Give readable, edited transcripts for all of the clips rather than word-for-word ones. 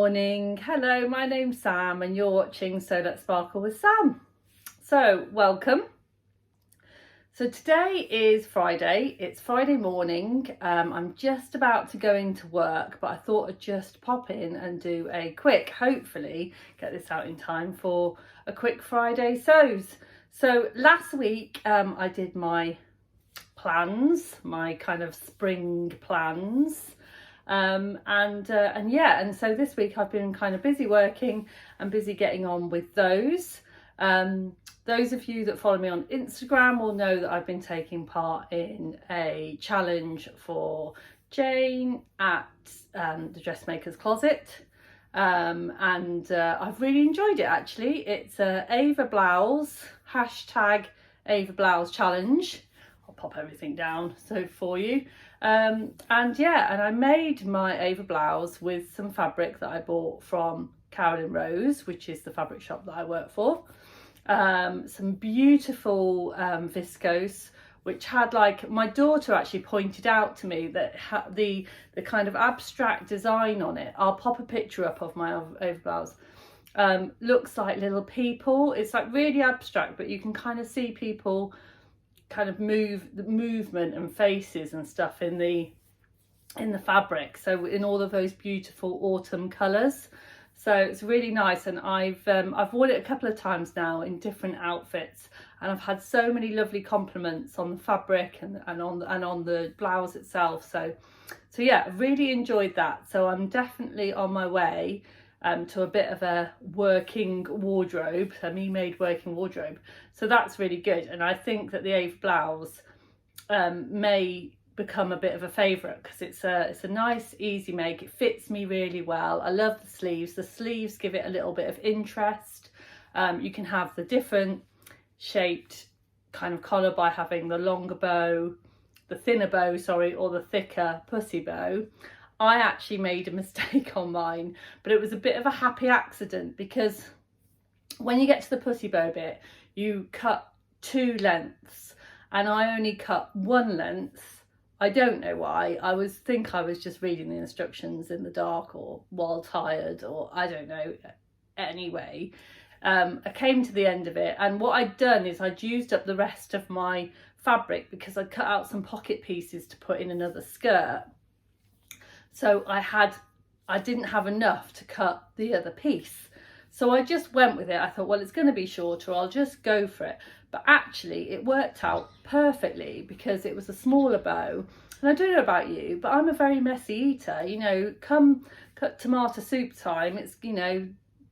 morning. Hello, my name's Sam and you're watching Sew Let's Sparkle with Sam. So welcome. So today is Friday. It's Friday morning. I'm just about to go into work, but I thought I'd just pop in and do a quick, hopefully get this out in time for a quick Friday sews. So last week I did my plans, my kind of spring plans. And so this week I've been kind of busy working and busy getting on with those. Those of you that follow me on Instagram will know that I've been taking part in a challenge for Jane at the Dressmaker's Closet, and I've really enjoyed it actually. It's a Ava Blouse, #AvaBlouseChallenge. I'll pop everything down so for you. And I made my Ava blouse with some fabric that I bought from Carolyn Rose, which is the fabric shop that I work for. Some beautiful viscose, which had, like, my daughter actually pointed out to me that the kind of abstract design on it, I'll pop a picture up of my Ava blouse, looks like little people. It's like really abstract, but you can kind of see people kind of the movement and faces and stuff in the fabric, so in all of those beautiful autumn colors. So it's really nice, and I've worn it a couple of times now in different outfits, and I've had so many lovely compliments on the fabric and on the blouse itself. So yeah, really enjoyed that. So I'm definitely on my way to a bit of a working wardrobe, a me-made working wardrobe. So that's really good, and I think that the Ava blouse may become a bit of a favourite because it's a nice, easy make. It fits me really well. I love the sleeves. The sleeves give it a little bit of interest. You can have the different shaped kind of collar by having the longer bow, the thinner bow, sorry, or the thicker pussy bow. I actually made a mistake on mine, but it was a bit of a happy accident, because when you get to the pussy bow bit, you cut 2 lengths and I only cut 1 length. I don't know why. I think I was just reading the instructions in the dark or while tired, or I don't know. Anyway, I came to the end of it, and what I'd done is I'd used up the rest of my fabric because I'd cut out some pocket pieces to put in another skirt. So I didn't have enough to cut the other piece. So I just went with it. I thought, well, it's going to be shorter, I'll just go for it. But actually it worked out perfectly because it was a smaller bow. And I don't know about you, but I'm a very messy eater. You know, come cut tomato soup time, it's, you know,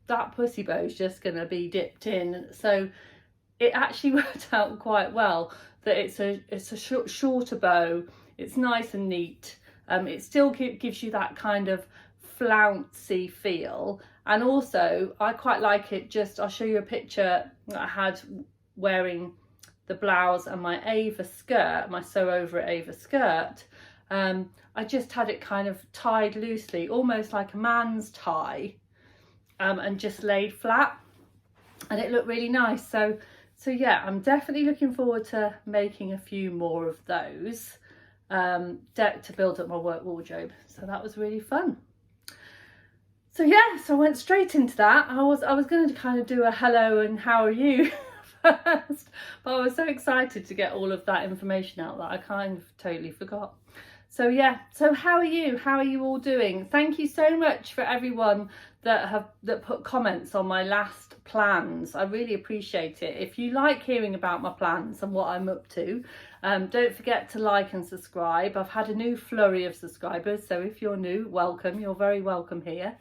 that pussy bow is just going to be dipped in. So it actually worked out quite well that it's a shorter bow. It's nice and neat. It still gives you that kind of flouncy feel, and also I quite like it. I'll show you a picture that I had wearing the blouse and my Ava skirt, my Sew Over It Ava skirt. I just had it kind of tied loosely, almost like a man's tie, and just laid flat, and it looked really nice. So yeah, I'm definitely looking forward to making a few more of those. To build up my work wardrobe. So that was really fun. So yeah, so I went straight into that. I was going to kind of do a hello and how are you first, but I was so excited to get all of that information out that I kind of totally forgot. So yeah, so how are you? How are you all doing? Thank you so much for everyone that put comments on my last plans. I really appreciate it. If you like hearing about my plans and what I'm up to, don't forget to like and subscribe. I've had a new flurry of subscribers, so if you're new, welcome. You're very welcome here.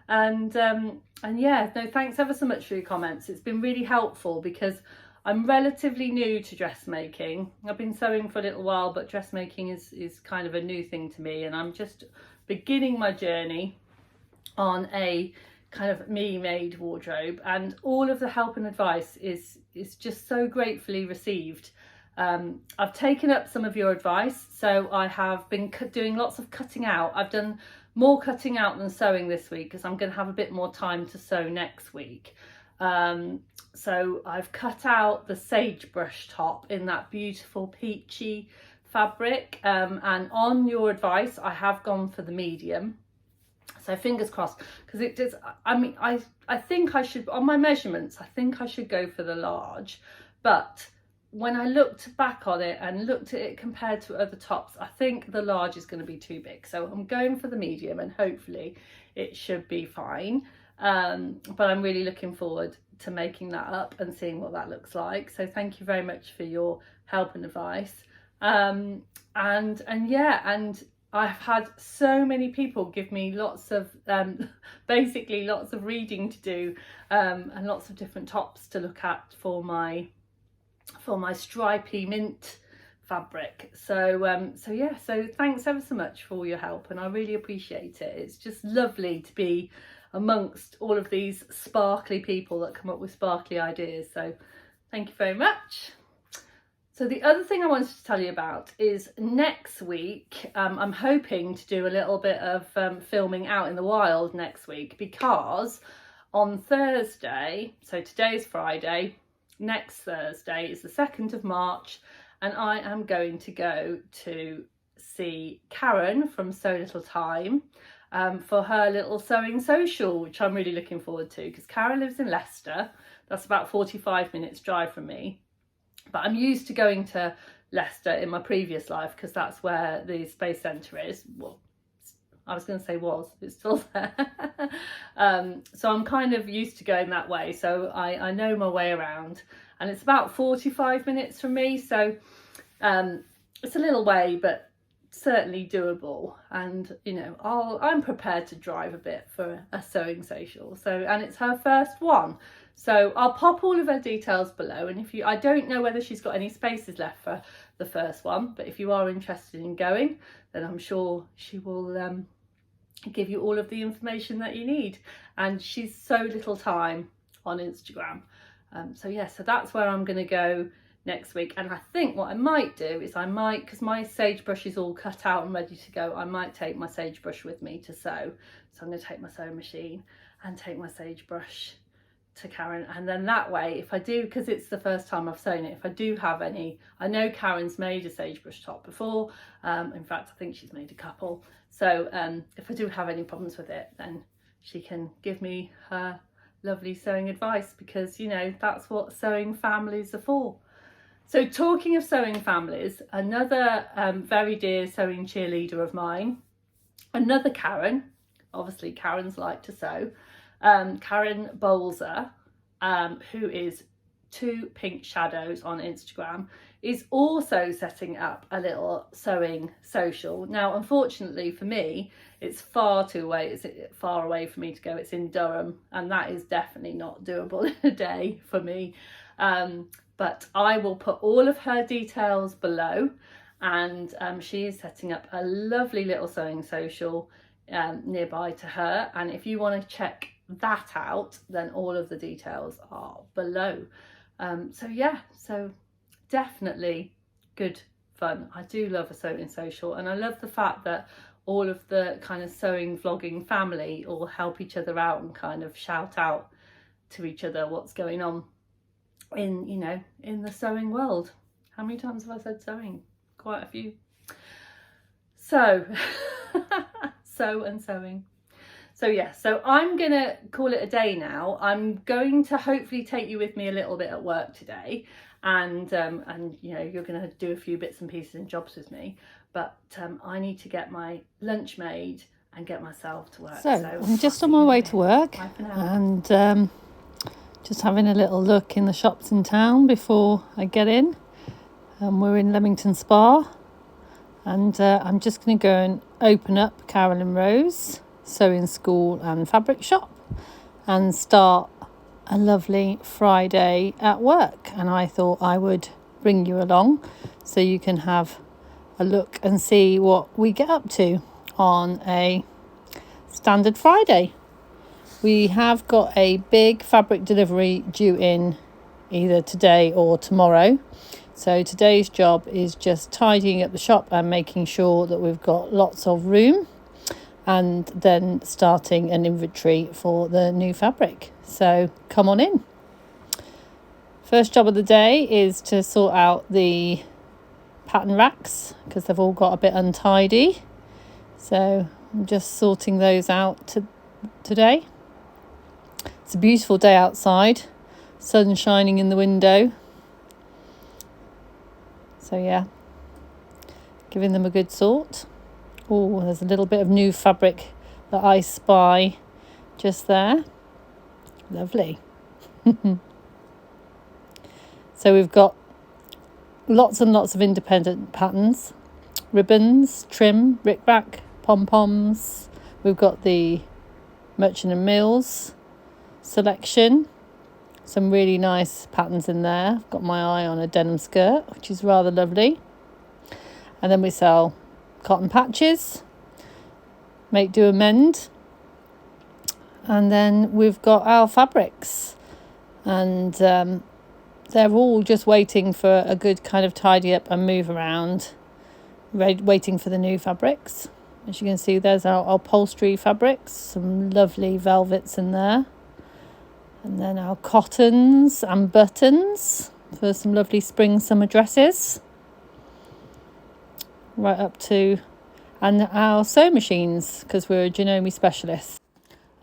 And yeah, no, thanks ever so much for your comments. It's been really helpful because I'm relatively new to dressmaking. I've been sewing for a little while, but dressmaking is kind of a new thing to me, and I'm just beginning my journey on a kind of me-made wardrobe, and all of the help and advice is just so gratefully received. I've taken up some of your advice, so I have been doing lots of cutting out. I've done more cutting out than sewing this week because I'm going to have a bit more time to sew next week. So I've cut out the sagebrush top in that beautiful peachy fabric, and on your advice I have gone for the medium. So fingers crossed, because it does, I mean, I think I should, on my measurements, I think I should go for the large, but when I looked back on it and looked at it compared to other tops, I think the large is going to be too big. So I'm going for the medium, and hopefully it should be fine. But I'm really looking forward to making that up and seeing what that looks like. So thank you very much for your help and advice. And yeah, and I've had so many people give me lots of basically lots of reading to do, and lots of different tops to look at for my stripy mint fabric. So yeah, so thanks ever so much for all your help, and I really appreciate it. It's just lovely to be amongst all of these sparkly people that come up with sparkly ideas. So thank you very much. So the other thing I wanted to tell you about is next week, I'm hoping to do a little bit of filming out in the wild next week, because on Thursday, so today's Friday, next Thursday is the 2nd of March, and I am going to go to see Karen from Sew Little Time for her little sewing social, which I'm really looking forward to, because Karen lives in Leicester. That's about 45 minutes drive from me. But I'm used to going to Leicester in my previous life, because that's where the Space Centre is. Well, I was going to say was, it's still there. So I'm kind of used to going that way. So I know my way around, and it's about 45 minutes from me. So it's a little way, but certainly doable. And, you know, I'm prepared to drive a bit for a sewing social. So, and it's her first one. So I'll pop all of her details below, and I don't know whether she's got any spaces left for the first one, but if you are interested in going, then I'm sure she will give you all of the information that you need. And she's Sew Little Time on Instagram. So yeah, so that's where I'm going to go next week. And I think what I might do is because my sagebrush is all cut out and ready to go, I might take my sagebrush with me to sew. So I'm going to take my sewing machine and take my sagebrush to Karen, and then that way, if I do, because it's the first time I've sewn it, if I do have any, I know Karen's made a sagebrush top before, in fact I think she's made a couple, so if I do have any problems with it, then she can give me her lovely sewing advice, because, you know, that's what sewing families are for. So talking of sewing families, another very dear sewing cheerleader of mine, another Karen, obviously Karens like to sew, Karen Bolzer, who is Two Pink Shadows on Instagram, is also setting up a little sewing social. Now, unfortunately for me, it's far away for me to go. It's in Durham, and that is definitely not doable in a day for me. But I will put all of her details below, and she is setting up a lovely little sewing social nearby to her. And if you want to check that out, then all of the details are below. So yeah, so definitely good fun. I do love a sewing social, and I love the fact that all of the kind of sewing vlogging family all help each other out and kind of shout out to each other what's going on in, you know, in the sewing world. How many times have I said sewing? Quite a few. So sew and sewing. So yeah, so I'm gonna call it a day now. I'm going to hopefully take you with me a little bit at work today, and you know, you're gonna do a few bits and pieces and jobs with me, but I need to get my lunch made and get myself to work. So I'm just on my way to work, and just having a little look in the shops in town before I get in. We're in Leamington Spa, and I'm just going to go and open up Carolyn Rose Sewing School and Fabric Shop and start a lovely Friday at work. And I thought I would bring you along so you can have a look and see what we get up to on a standard Friday. We have got a big fabric delivery due in either today or tomorrow. So today's job is just tidying up the shop and making sure that we've got lots of room, and then starting an inventory for the new fabric. So come on in. First job of the day is to sort out the pattern racks, because they've all got a bit untidy. So I'm just sorting those out today. It's a beautiful day outside, sun shining in the window. So yeah, giving them a good sort. Oh, there's a little bit of new fabric that I spy just there. Lovely. So we've got lots and lots of independent patterns, ribbons, trim, bric-a-brac, pom-poms. We've got the Merchant and Mills selection. Some really nice patterns in there. I've got my eye on a denim skirt, which is rather lovely. And then we sell cotton patches, make, do, amend. And then we've got our fabrics. And they're all just waiting for a good kind of tidy up and move around, waiting for the new fabrics. As you can see, there's our upholstery fabrics, some lovely velvets in there. And then our cottons and buttons for some lovely spring summer dresses. Right up to, and our sewing machines, because we're a Janome specialist.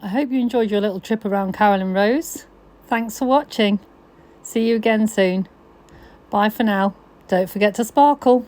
I hope you enjoyed your little trip around Carolyn Rose. Thanks for watching. See you again soon. Bye for now. Don't forget to sparkle.